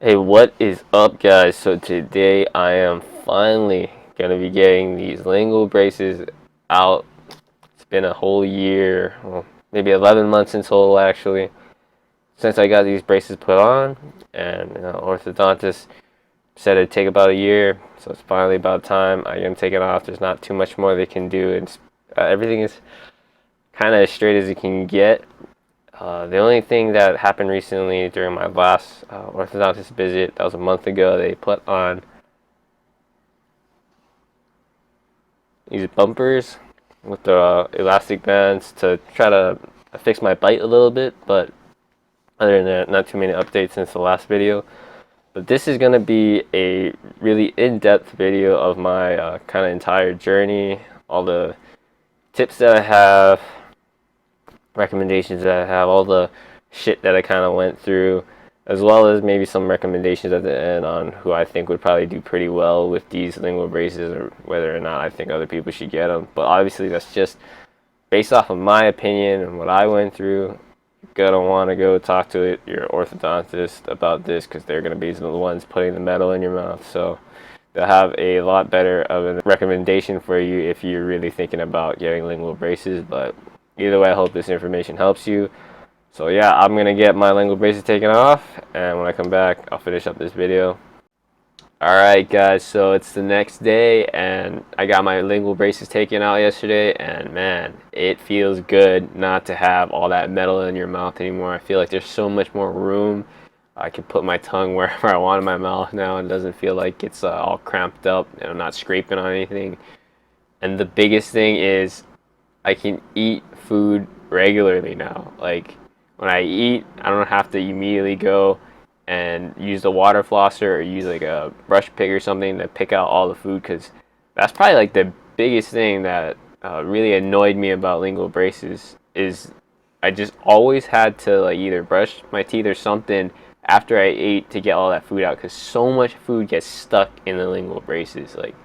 Hey, what is up, guys? So today I am finally gonna be getting these lingual braces out. It's been a whole year, well, maybe 11 months in total actually, since I got these braces put on, and orthodontist said it'd take about a year, so it's finally about time I can take it off. There's not too much more they can do, and everything is kind of as straight as it can get. The only thing that happened recently during my last orthodontist visit, that was a month ago, they put on these bumpers with the elastic bands to try to fix my bite a little bit, but other than that, not too many updates since the last video. But this is going to be a really in-depth video of my kind of entire journey, all the tips that I have, recommendations that I have, all the shit that I kind of went through, as well as maybe some recommendations at the end on who I think would probably do pretty well with these lingual braces, or whether or not I think other people should get them. But obviously that's just based off of my opinion and what I went through. You're gonna want to go talk to your orthodontist about this, because they're gonna be the ones putting the metal in your mouth, so they'll have a lot better of a recommendation for you if you're really thinking about getting lingual braces. But either way, I hope this information helps you. So yeah, I'm gonna get my lingual braces taken off, and when I come back, I'll finish up this video. Alright guys, so it's the next day, and I got my lingual braces taken out yesterday, and man, it feels good not to have all that metal in your mouth anymore. I feel like there's so much more room. I can put my tongue wherever I want in my mouth now, and it doesn't feel like it's all cramped up, and I'm not scraping on anything. And the biggest thing is I can eat food regularly now. Like, when I eat, I don't have to immediately go and use the water flosser or use like a brush pick or something to pick out all the food, because that's probably like the biggest thing that really annoyed me about lingual braces. Is I just always had to like either brush my teeth or something after I ate to get all that food out, because so much food gets stuck in the lingual braces. Like,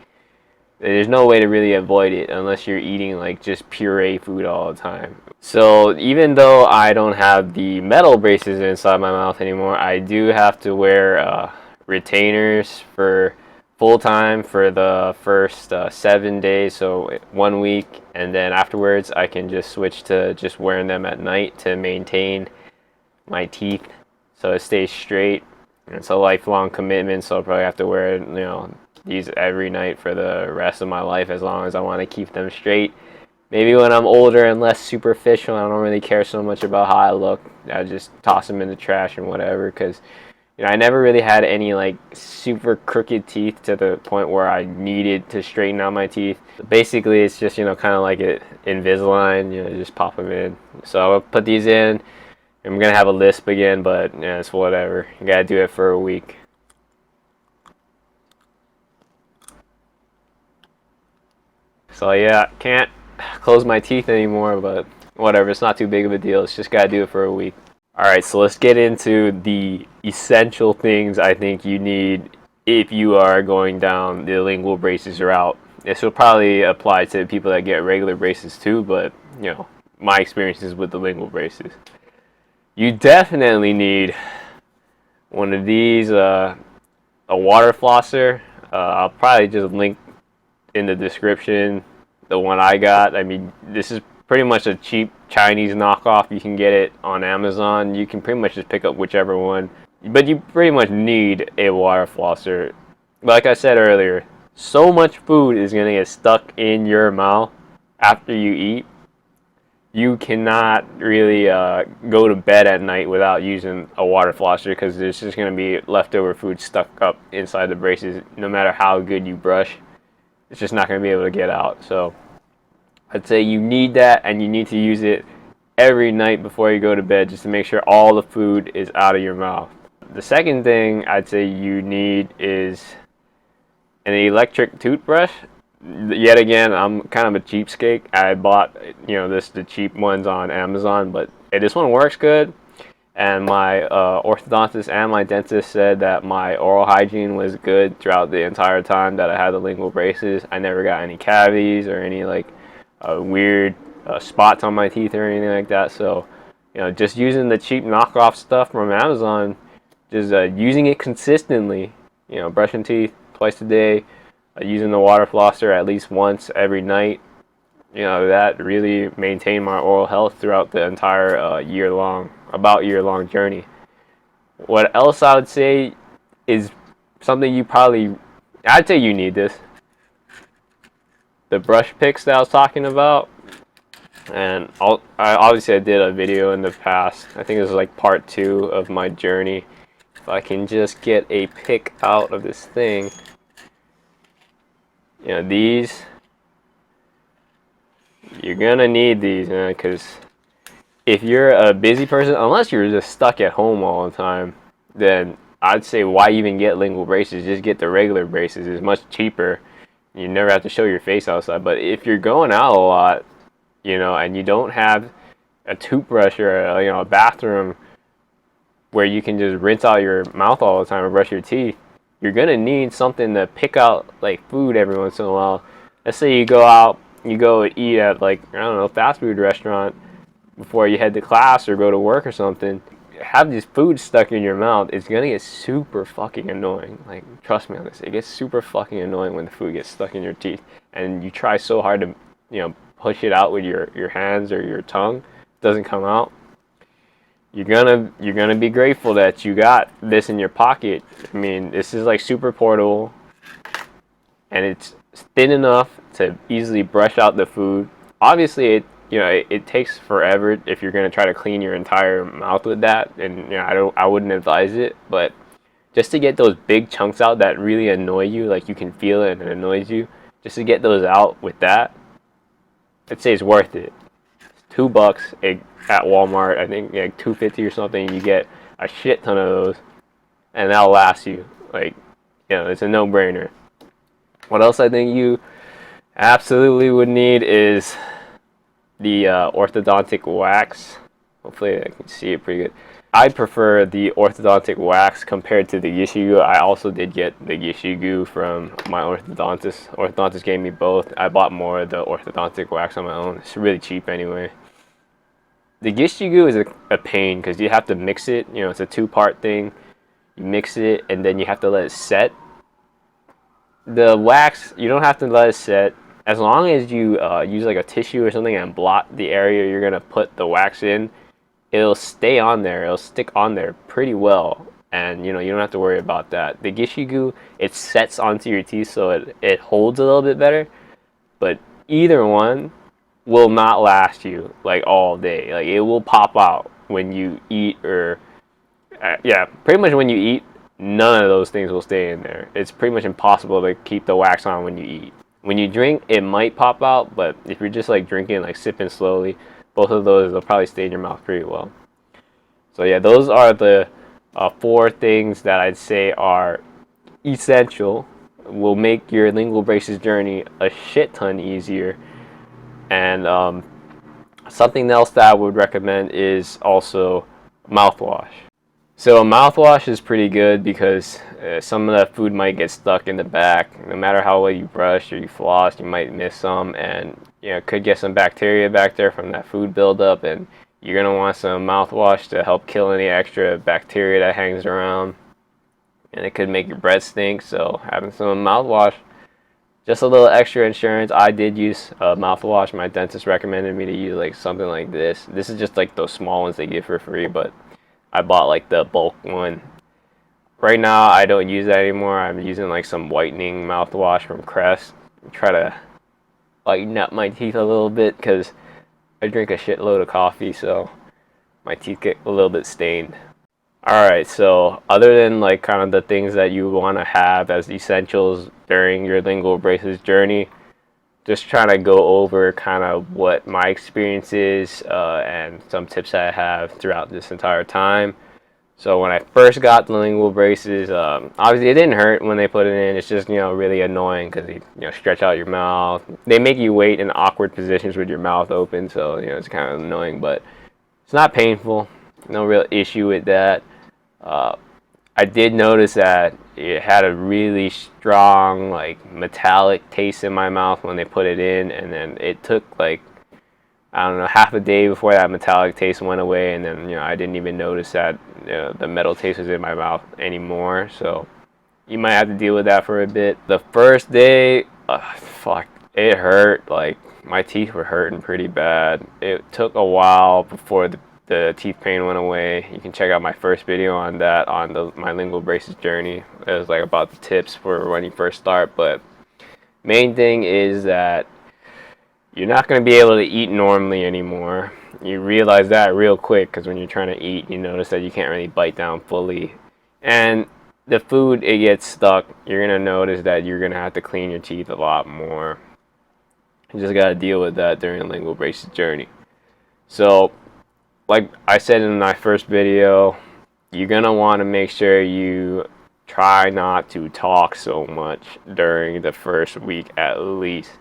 there's no way to really avoid it unless you're eating like just puree food all the time. So even though I don't have the metal braces inside my mouth anymore, I do have to wear retainers for full time for the first 7 days, so 1 week, and then afterwards I can just switch to just wearing them at night to maintain my teeth so it stays straight. It's a lifelong commitment, so I'll probably have to wear these every night for the rest of my life, as long as I want to keep them straight. Maybe when I'm older and less superficial, I don't really care so much about how I look. I just toss them in the trash and whatever, because I never really had any like super crooked teeth to the point where I needed to straighten out my teeth. Basically, it's just kind of like it Invisalign, just pop them in. So I'll put these in. I'm gonna have a lisp again, but yeah, it's whatever. You gotta do it for a week. So yeah, can't close my teeth anymore, but whatever, it's not too big of a deal. It's just gotta do it for a week. Alright, so let's get into the essential things I think you need if you are going down the lingual braces route. This will probably apply to people that get regular braces too, but my experiences with the lingual braces. You definitely need one of these, a water flosser. I'll probably just link in the description the one I got. I mean, this is pretty much a cheap Chinese knockoff. You can get it on Amazon. You can pretty much just pick up whichever one, but you pretty much need a water flosser. Like I said earlier, so much food is going to get stuck in your mouth after you eat. You cannot really go to bed at night without using a water flosser, because there's just going to be leftover food stuck up inside the braces. No matter how good you brush, it's just not going to be able to get out. So I'd say you need that, and you need to use it every night before you go to bed, just to make sure all the food is out of your mouth. The second thing I'd say you need is an electric toothbrush. Yet again, I'm kind of a cheapskate. I bought the cheap ones on Amazon, but this one works good. And my orthodontist and my dentist said that my oral hygiene was good throughout the entire time that I had the lingual braces. I never got any cavities or any like weird spots on my teeth or anything like that. So just using the cheap knockoff stuff from Amazon just using it consistently, you know, brushing teeth twice a day, using the water flosser at least once every night, you know, that really maintained my oral health throughout the entire about year long journey. What else I would say is something I'd say you need this. The brush picks that I was talking about, and obviously I did a video in the past. I think it was like part 2 of my journey. If I can just get a pick out of this thing, you know, these, you're gonna need these, man, because if you're a busy person, unless you're just stuck at home all the time, then I'd say why even get lingual braces? Just get the regular braces. It's much cheaper. You never have to show your face outside. But if you're going out a lot, you know, and you don't have a toothbrush or a bathroom where you can just rinse out your mouth all the time and brush your teeth, you're gonna need something to pick out like food every once in a while. Let's say you go out, you go eat at like, I don't know, fast food restaurant before you head to class or go to work or something. Have this food stuck in your mouth, it's gonna get super fucking annoying. Like, trust me on this, it gets super fucking annoying when the food gets stuck in your teeth and you try so hard to, you know, push it out with your hands or your tongue, it doesn't come out. You're gonna be grateful that you got this in your pocket. I mean, this is like super portable, and it's thin enough to easily brush out the food. Obviously, it takes forever if you're gonna try to clean your entire mouth with that, and you know, I wouldn't advise it. But just to get those big chunks out that really annoy you, like you can feel it and it annoys you, just to get those out with that, I'd say it's worth it. It's $2 at Walmart. I think like $2.50 or something. You get a shit ton of those, and that'll last you. Like, you know, it's a no-brainer. What else I think you absolutely would need is the orthodontic wax. Hopefully I can see it pretty good. I prefer the orthodontic wax compared to the Gishigu. I also did get the Gishigu from my orthodontist. Orthodontist gave me both. I bought more of the orthodontic wax on my own. It's really cheap anyway. The Gishigu is a pain because you have to mix it. You know, it's a 2-part thing. You mix it and then you have to let it set. The wax, you don't have to let it set. As long as you use like a tissue or something and blot the area you're gonna put the wax in, it'll stay on there. It'll stick on there pretty well, and you know, you don't have to worry about that. The Gishigu, it sets onto your teeth, so it holds a little bit better. But either one will not last you like all day. Like, it will pop out when you eat, or yeah, pretty much when you eat. None of those things will stay in there. It's pretty much impossible to keep the wax on when you eat. When you drink, it might pop out, but if you're just like drinking, like sipping slowly, both of those will probably stay in your mouth pretty well. So yeah, those are the 4 things that I'd say are essential, will make your lingual braces journey a shit ton easier. And something else that I would recommend is also mouthwash. So a mouthwash is pretty good because some of that food might get stuck in the back. No matter how well you brush or you floss, you might miss some, and you know, could get some bacteria back there from that food buildup, and you're gonna want some mouthwash to help kill any extra bacteria that hangs around, and it could make your breath stink. So having some mouthwash, just a little extra insurance. I did use mouthwash. My dentist recommended me to use like something like this. This is just like those small ones they give for free, but I bought like the bulk one. Right now I don't use that anymore. I'm using like some whitening mouthwash from Crest. Try to lighten up my teeth a little bit because I drink a shitload of coffee, so my teeth get a little bit stained. Alright, so other than like kind of the things that you want to have as essentials during your lingual braces journey, just trying to go over kind of what my experience is and some tips that I have throughout this entire time. So when I first got the lingual braces, obviously it didn't hurt when they put it in. It's just, you know, really annoying because they stretch out your mouth. They make you wait in awkward positions with your mouth open, so you know, it's kind of annoying, but it's not painful. No real issue with that. I did notice that it had a really strong, like, metallic taste in my mouth when they put it in, and then it took like, I don't know, half a day before that metallic taste went away, and then I didn't even notice that the metal taste was in my mouth anymore. So you might have to deal with that for a bit. The first day, fuck, it hurt. Like, my teeth were hurting pretty bad. It took a while before the teeth pain went away. You can check out my first video on that, on my lingual braces journey. It was like about the tips for when you first start. But main thing is that you're not going to be able to eat normally anymore. You realize that real quick, because when you're trying to eat, you notice that you can't really bite down fully. And the food, it gets stuck. You're going to notice that you're going to have to clean your teeth a lot more. You just got to deal with that during the lingual braces journey. So, like I said in my first video, you're going to want to make sure you try not to talk so much during the first week at least.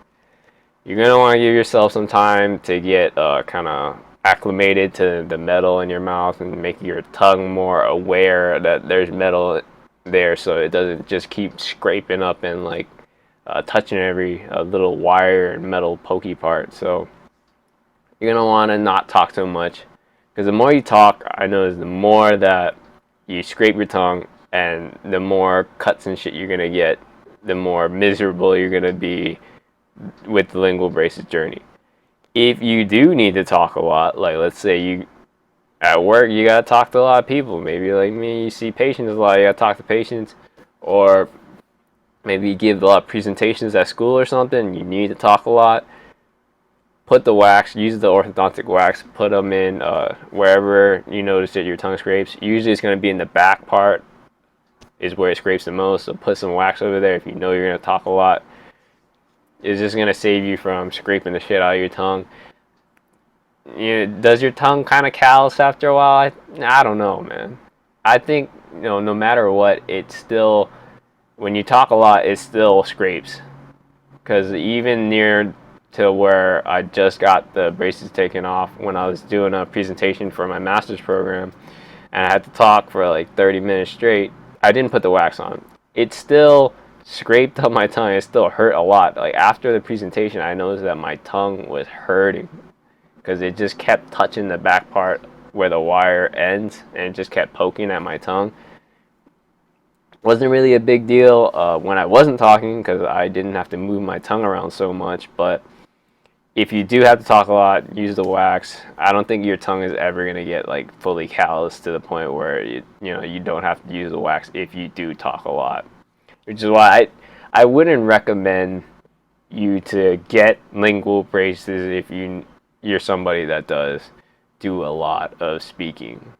You're going to want to give yourself some time to get kind of acclimated to the metal in your mouth and make your tongue more aware that there's metal there, so it doesn't just keep scraping up and like touching every little wire and metal pokey part. So you're going to want to not talk so much, because the more you talk, I notice the more that you scrape your tongue and the more cuts and shit you're going to get, the more miserable you're going to be with the lingual braces journey. If you do need to talk a lot, like let's say you at work, you gotta talk to a lot of people. Maybe like me, you see patients a lot, you gotta talk to patients, or maybe you give a lot of presentations at school or something, you need to talk a lot. Put the wax, use the orthodontic wax, put them in wherever you notice that your tongue scrapes. Usually it's going to be in the back part is where it scrapes the most, so put some wax over there if you know you're going to talk a lot. It's just going to save you from scraping the shit out of your tongue. Does your tongue kind of callous after a while? I don't know, man. I think, no matter what, it's still, when you talk a lot, it still scrapes. Because even near to where I just got the braces taken off, when I was doing a presentation for my master's program, and I had to talk for like 30 minutes straight, I didn't put the wax on. It still scraped up my tongue. It still hurt a lot. Like after the presentation, I noticed that my tongue was hurting because it just kept touching the back part where the wire ends, and it just kept poking at my tongue. Wasn't really a big deal when I wasn't talking, because I didn't have to move my tongue around so much. But if you do have to talk a lot, use the wax. I don't think your tongue is ever going to get like fully callous to the point where you don't have to use the wax if you do talk a lot. Which is why I wouldn't recommend you to get lingual braces if you're somebody that does do a lot of speaking.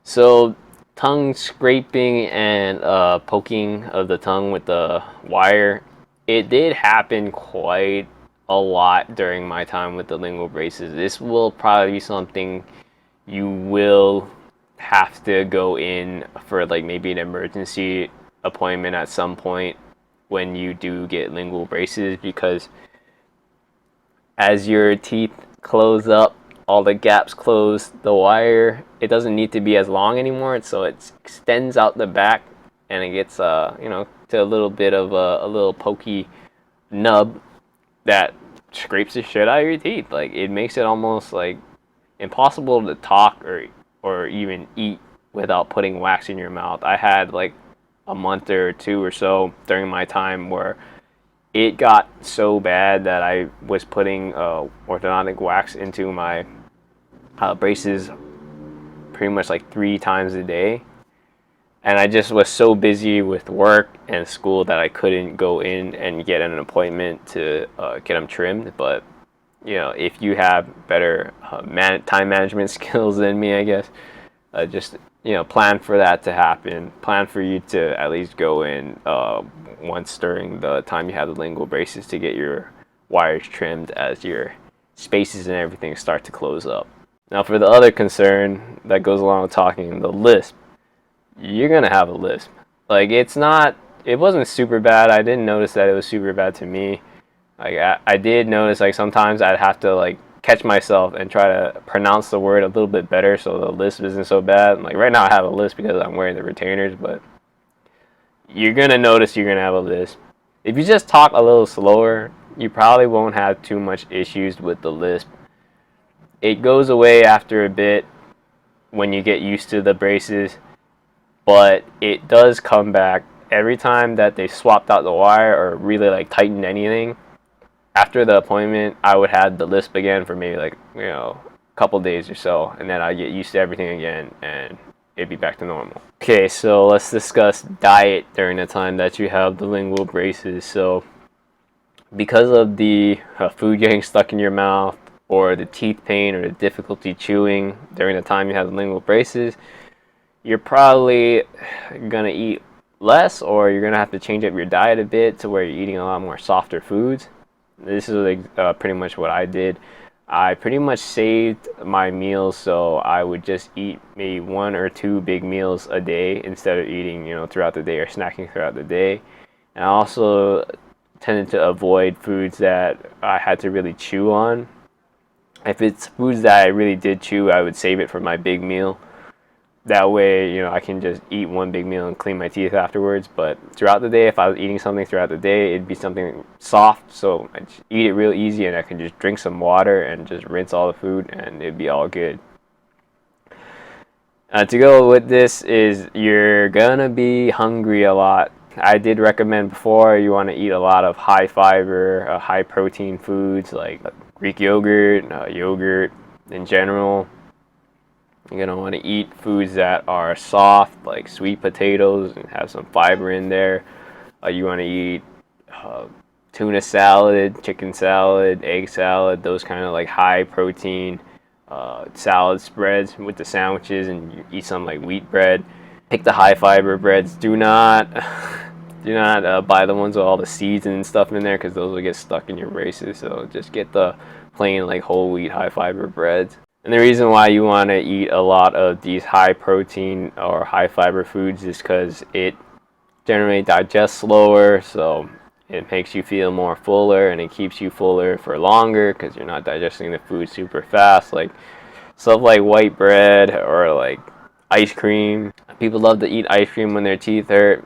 So tongue scraping and poking of the tongue with the wire, it did happen quite a lot during my time with the lingual braces. This will probably be something you will have to go in for, like maybe an emergency appointment at some point when you do get lingual braces, because as your teeth close up, all the gaps close, the wire, it doesn't need to be as long anymore, so it extends out the back and it gets to a little bit of a little pokey nub that scrapes the shit out of your teeth. Like, it makes it almost like impossible to talk or even eat without putting wax in your mouth. I had like a month or two or so during my time where it got so bad that I was putting orthodontic wax into my braces pretty much like 3 times a day. And I just was so busy with work and school that I couldn't go in and get an appointment to get them trimmed. But, if you have better time management skills than me, I guess, just, plan for that to happen. Plan for you to at least go in once during the time you have the lingual braces to get your wires trimmed as your spaces and everything start to close up. Now, for the other concern that goes along with talking, the lisp. You're gonna have a lisp. Like, it wasn't super bad. I didn't notice that it was super bad to me. Like, I did notice, like, sometimes I'd have to, like, catch myself and try to pronounce the word a little bit better so the lisp isn't so bad. Like, right now I have a lisp because I'm wearing the retainers, but you're gonna notice you're gonna have a lisp. If you just talk a little slower, you probably won't have too much issues with the lisp. It goes away after a bit when you get used to the braces, but it does come back every time that they swapped out the wire or really like tightened anything. After the appointment, I would have the lisp again for maybe like, a couple days or so, and then I get used to everything again and it'd be back to normal. Okay, so let's discuss diet during the time that you have the lingual braces. So because of the food getting stuck in your mouth, or the teeth pain, or the difficulty chewing during the time you have the lingual braces, you're probably gonna eat less, or you're gonna have to change up your diet a bit to where you're eating a lot more softer foods. This is like pretty much what I did. I pretty much saved my meals, so I would just eat maybe 1 or 2 big meals a day instead of eating, throughout the day or snacking throughout the day. And I also tended to avoid foods that I had to really chew on. If it's foods that I really did chew, I would save it for my big meal. That way, I can just eat one big meal and clean my teeth afterwards. But throughout the day, if I was eating something throughout the day, it'd be something soft, so I just eat it real easy, and I can just drink some water and just rinse all the food, and it'd be all good. To go with this is you're gonna be hungry a lot. I did recommend before you want to eat a lot of high fiber, high protein foods like Greek yogurt, yogurt in general. You're going to want to eat foods that are soft, like sweet potatoes, and have some fiber in there. You want to eat tuna salad, chicken salad, egg salad, those kind of like high protein salad spreads with the sandwiches, and you eat some like wheat bread. Pick the high fiber breads. Do not buy the ones with all the seeds and stuff in there, because those will get stuck in your braces. So just get the plain like whole wheat high fiber breads. And the reason why you want to eat a lot of these high protein or high fiber foods is because it generally digests slower, so it makes you feel more fuller, and it keeps you fuller for longer because you're not digesting the food super fast. Like stuff like white bread or like ice cream. People love to eat ice cream when their teeth hurt.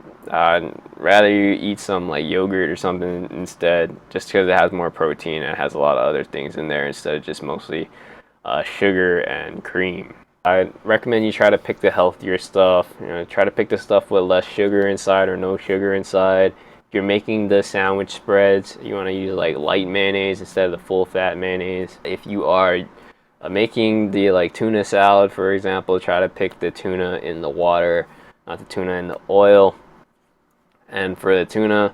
Rather you eat some like yogurt or something instead, just because it has more protein and it has a lot of other things in there instead of just mostly sugar and cream. I recommend you try to pick the healthier stuff. Try to pick the stuff with less sugar inside or no sugar inside. If you're making the sandwich spreads, you want to use like light mayonnaise instead of the full fat mayonnaise. If you are making the like tuna salad, for example, try to pick the tuna in the water, not the tuna in the oil. And for the tuna,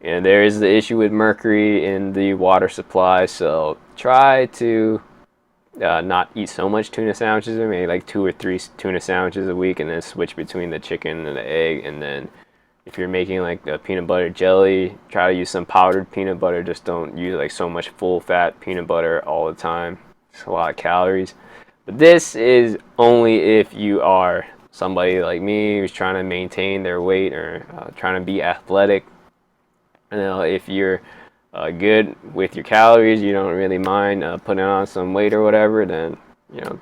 there is the issue with mercury in the water supply, so try to not eat so much tuna sandwiches, maybe like 2 or 3 tuna sandwiches a week, and then switch between the chicken and the egg. And then if you're making like a peanut butter jelly, try to use some powdered peanut butter. Just don't use like so much full fat peanut butter all the time. It's a lot of calories. But this is only if you are somebody like me who's trying to maintain their weight or trying to be athletic. If you're good with your calories, you don't really mind putting on some weight or whatever, then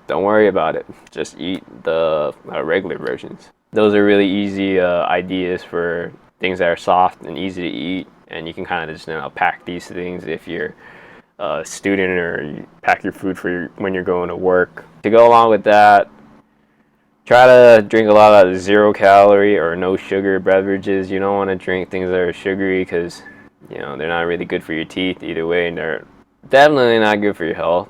don't worry about it. Just eat the regular versions. Those are really easy ideas for things that are soft and easy to eat, and you can kind of just pack these things if you're a student, or you pack your food for when you're going to work. To go along with that, try to drink a lot of 0 calorie or no sugar beverages. You don't want to drink things that are sugary because they're not really good for your teeth either way, and they're definitely not good for your health.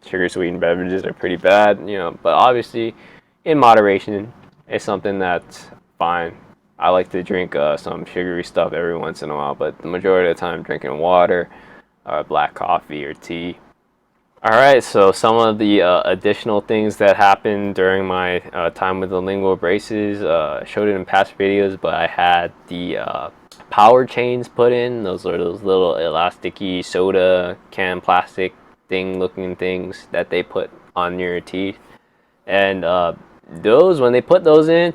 Sugar sweetened beverages are pretty bad, but obviously in moderation is something that's fine. I like to drink some sugary stuff every once in a while, but the majority of the time drinking water, black coffee, or tea. Alright, so some of the additional things that happened during my time with the lingual braces, I showed it in past videos, but I had the power chains put in. Those are those little elasticy soda can plastic thing looking things that they put on your teeth. And those, when they put those in,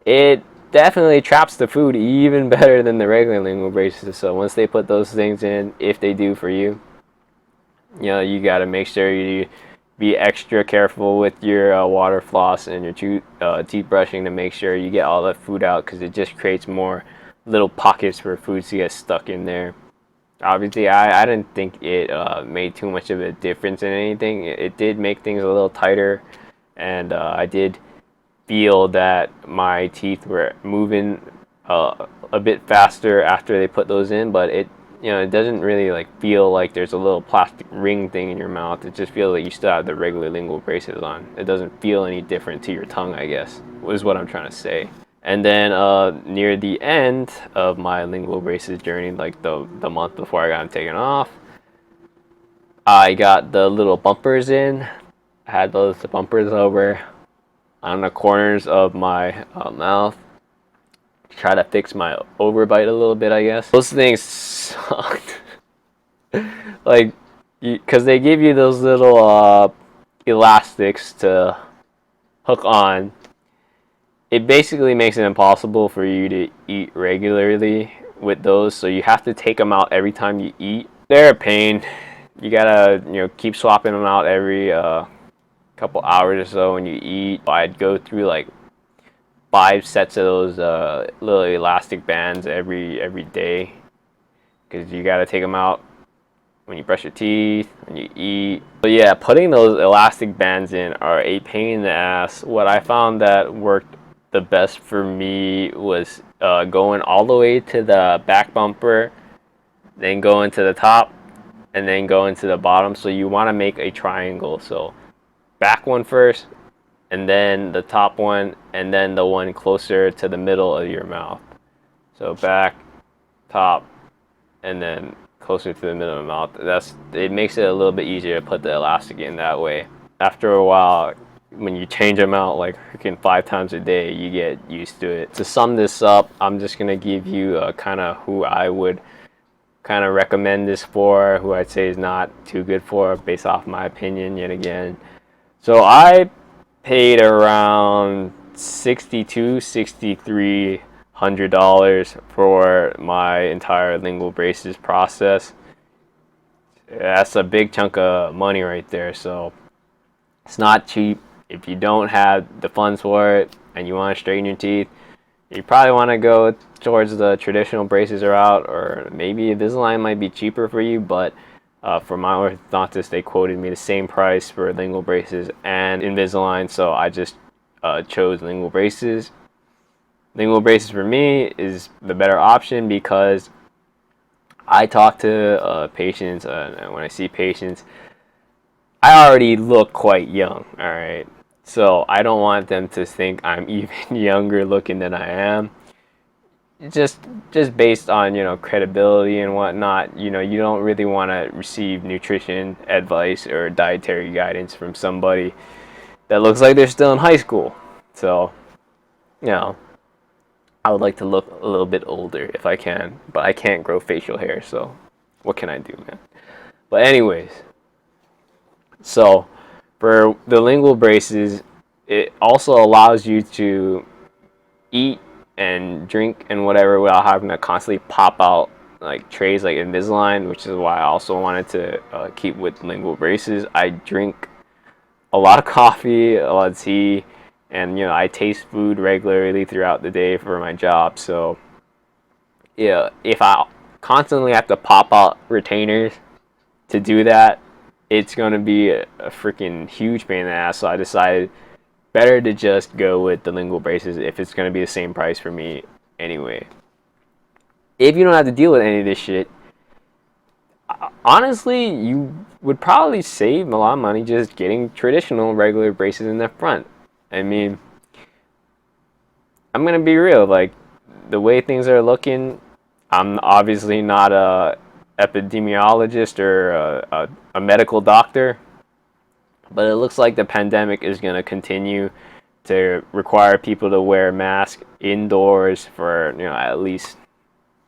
it definitely traps the food even better than the regular lingual braces. So once they put those things in, if they do for you, you got to make sure you be extra careful with your water floss and your teeth brushing to make sure you get all that food out, because it just creates more little pockets for food to get stuck in there. Obviously, I didn't think it made too much of a difference in anything. It did make things a little tighter, and I did feel that my teeth were moving a bit faster after they put those in, but it doesn't really like feel like there's a little plastic ring thing in your mouth. It just feels like you still have the regular lingual braces on. It doesn't feel any different to your tongue, I guess, is what I'm trying to say. And then near the end of my lingual braces journey, like the month before I got them taken off, I got the little bumpers in. I had those bumpers over on the corners of my mouth. Try to fix my overbite a little bit, I guess. Those things sucked. Like, because they give you those little elastics to hook on. It basically makes it impossible for you to eat regularly with those, so you have to take them out every time you eat. They're a pain. You gotta, keep swapping them out every couple hours or so when you eat. I'd go through like 5 sets of those little elastic bands every day, because you gotta take them out when you brush your teeth, when you eat. But yeah, putting those elastic bands in are a pain in the ass. What I found that worked the best for me was going all the way to the back bumper, then going to the top, and then going to the bottom. So you want to make a triangle. So back one first, and then the top one, and then the one closer to the middle of your mouth. So back, top, and then closer to the middle of the mouth. It makes it a little bit easier to put the elastic in that way. After a while, when you change them out like freaking 5 times a day, you get used to it. To sum this up, I'm just gonna give you kind of who I would kind of recommend this for, who I'd say is not too good for, based off my opinion yet again. So I paid around $6,200 for my entire lingual braces process. That's a big chunk of money right there, so it's not cheap. If you don't have the funds for it and you want to straighten your teeth, you probably want to go towards the traditional braces route, or maybe Invisalign might be cheaper for you, but for my orthodontist, they quoted me the same price for lingual braces and Invisalign, so I just chose lingual braces. Lingual braces for me is the better option because I talk to patients, and when I see patients, I already look quite young, alright? So I don't want them to think I'm even younger looking than I am. Just based on, credibility and whatnot, you don't really want to receive nutrition advice or dietary guidance from somebody that looks like they're still in high school. So, I would like to look a little bit older if I can, but I can't grow facial hair, so what can I do, man? But anyways, so for the lingual braces, it also allows you to eat and drink and whatever without having to constantly pop out like trays like Invisalign, which is why I also wanted to keep with lingual braces. I drink a lot of coffee, a lot of tea, and I taste food regularly throughout the day for my job. So yeah, if I constantly have to pop out retainers to do that, it's going to be a freaking huge pain in the ass. So I decided better to just go with the lingual braces if it's going to be the same price for me anyway. If you don't have to deal with any of this shit, honestly, you would probably save a lot of money just getting traditional regular braces in the front. I mean, I'm going to be real, like the way things are looking, I'm obviously not a epidemiologist or a medical doctor, but it looks like the pandemic is going to continue to require people to wear masks indoors for at least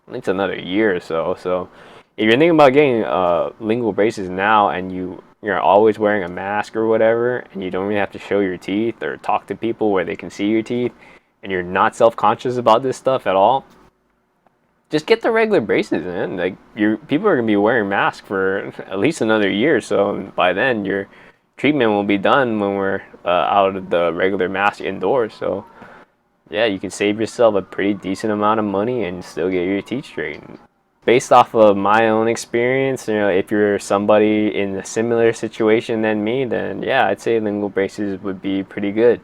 another year or so. So if you're thinking about getting lingual braces now and you're always wearing a mask or whatever, and you don't really have to show your teeth or talk to people where they can see your teeth, and you're not self-conscious about this stuff at all, just get the regular braces, man. Like people are gonna be wearing masks for at least another year, so by then your treatment will be done when we're out of the regular mask indoors. So yeah, you can save yourself a pretty decent amount of money and still get your teeth straightened. based off of my own experience, if you're somebody in a similar situation than me, then yeah, I'd say lingual braces would be pretty good.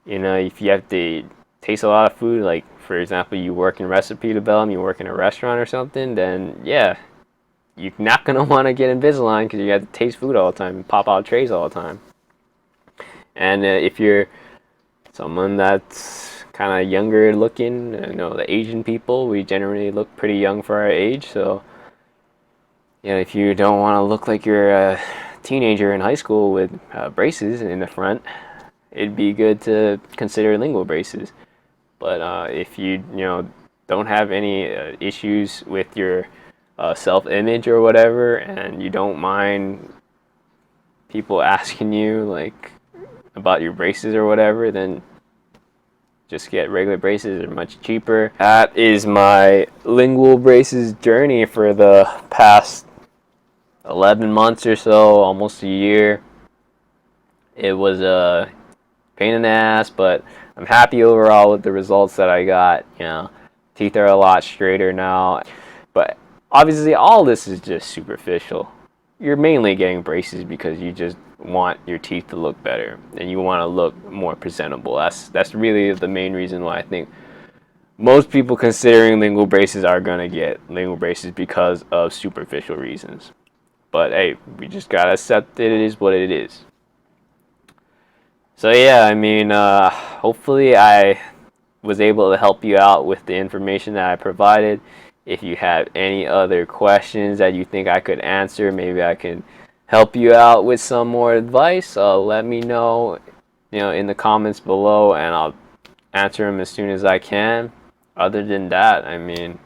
If you have to taste a lot of food, like for example, you work in recipe development, you work in a restaurant or something, then yeah, you're not gonna want to get Invisalign because you have to taste food all the time and pop out trays all the time. And if you're someone that's kind of younger looking, the Asian people, we generally look pretty young for our age, so if you don't want to look like you're a teenager in high school with braces in the front, it'd be good to consider lingual braces. But if you don't have any issues with your self-image or whatever, and you don't mind people asking you like about your braces or whatever, then just get regular braces. They're much cheaper. That is my lingual braces journey for the past 11 months or so, almost a year. It was a pain in the ass, but I'm happy overall with the results that I got. Teeth are a lot straighter now. But obviously all this is just superficial. You're mainly getting braces because you just want your teeth to look better and you want to look more presentable. That's really the main reason why I think most people considering lingual braces are going to get lingual braces, because of superficial reasons. But hey, we just gotta accept it is what it is. So yeah, I mean, hopefully I was able to help you out with the information that I provided. If you have any other questions that you think I could answer, maybe I can help you out with some more advice, let me know, in the comments below, and I'll answer them as soon as I can. Other than that, I mean,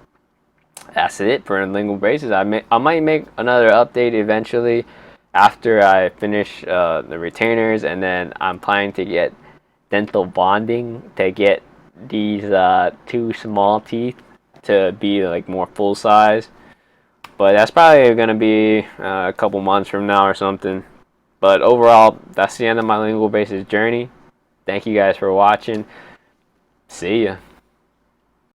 that's it for lingual braces. I might make another update eventually after I finish the retainers, and then I'm planning to get dental bonding to get these two small teeth to be like more full size. But that's probably gonna be a couple months from now or something. But overall, that's the end of my lingual braces journey. Thank you guys for watching. See ya.